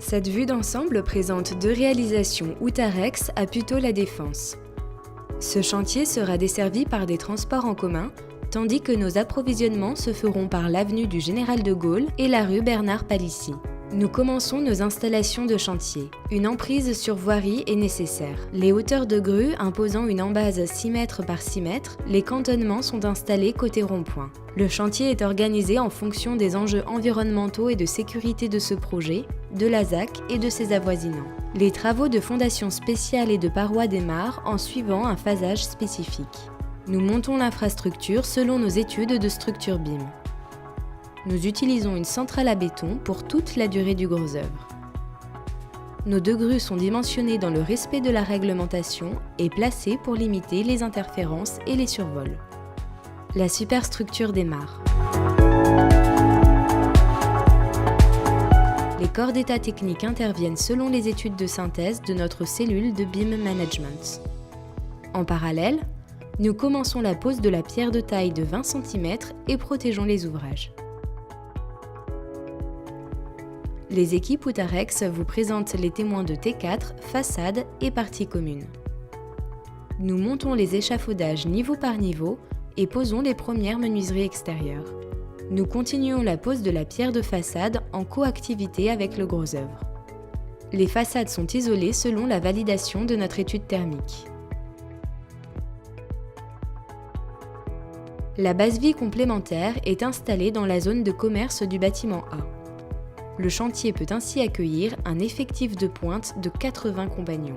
Cette vue d'ensemble présente 2 réalisations Outarex à Puteaux-la Défense. Ce chantier sera desservi par des transports en commun, tandis que nos approvisionnements se feront par l'avenue du Général de Gaulle et la rue Bernard Palissy. Nous commençons nos installations de chantier. Une emprise sur voirie est nécessaire. Les hauteurs de grue imposant une embase 6 mètres par 6 mètres, les cantonnements sont installés côté rond-point. Le chantier est organisé en fonction des enjeux environnementaux et de sécurité de ce projet, de la ZAC et de ses avoisinants. Les travaux de fondation spéciale et de parois démarrent en suivant un phasage spécifique. Nous montons l'infrastructure selon nos études de structure BIM. Nous utilisons une centrale à béton pour toute la durée du gros œuvre. Nos 2 grues sont dimensionnées dans le respect de la réglementation et placées pour limiter les interférences et les survols. La superstructure démarre. Les corps d'état techniques interviennent selon les études de synthèse de notre cellule de BIM Management. En parallèle, nous commençons la pose de la pierre de taille de 20 cm et protégeons les ouvrages. Les équipes Outarex vous présentent les témoins de T4, façade et partie commune. Nous montons les échafaudages niveau par niveau et posons les premières menuiseries extérieures. Nous continuons la pose de la pierre de façade en coactivité avec le gros œuvre. Les façades sont isolées selon la validation de notre étude thermique. La base-vie complémentaire est installée dans la zone de commerce du bâtiment A. Le chantier peut ainsi accueillir un effectif de pointe de 80 compagnons.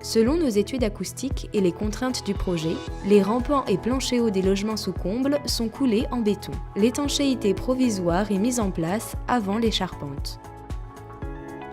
Selon nos études acoustiques et les contraintes du projet, les rampants et planchers hauts des logements sous comble sont coulés en béton. L'étanchéité provisoire est mise en place avant les charpentes.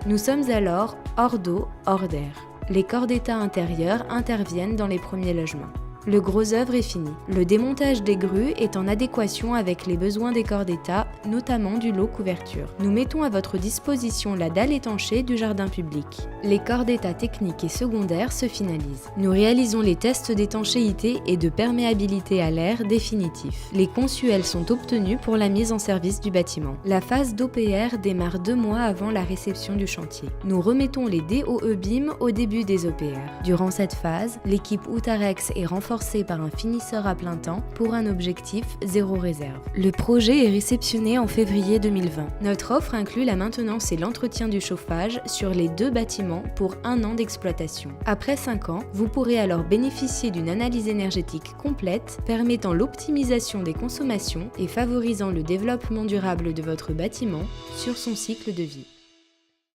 Nous sommes alors hors d'eau, hors d'air. Les corps d'état intérieurs interviennent dans les premiers logements. Le gros œuvre est fini. Le démontage des grues est en adéquation avec les besoins des corps d'état, notamment du lot couverture. Nous mettons à votre disposition la dalle étanchée du jardin public. Les corps d'état techniques et secondaires se finalisent. Nous réalisons les tests d'étanchéité et de perméabilité à l'air définitifs. Les consuels sont obtenus pour la mise en service du bâtiment. La phase d'OPR démarre 2 mois avant la réception du chantier. Nous remettons les DOE BIM au début des OPR. Durant cette phase, l'équipe Outarex est renforcée par un finisseur à plein temps pour un objectif 0 réserve. Le projet est réceptionné en février 2020. Notre offre inclut la maintenance et l'entretien du chauffage sur les 2 bâtiments pour 1 an d'exploitation. Après 5 ans, vous pourrez alors bénéficier d'une analyse énergétique complète permettant l'optimisation des consommations et favorisant le développement durable de votre bâtiment sur son cycle de vie.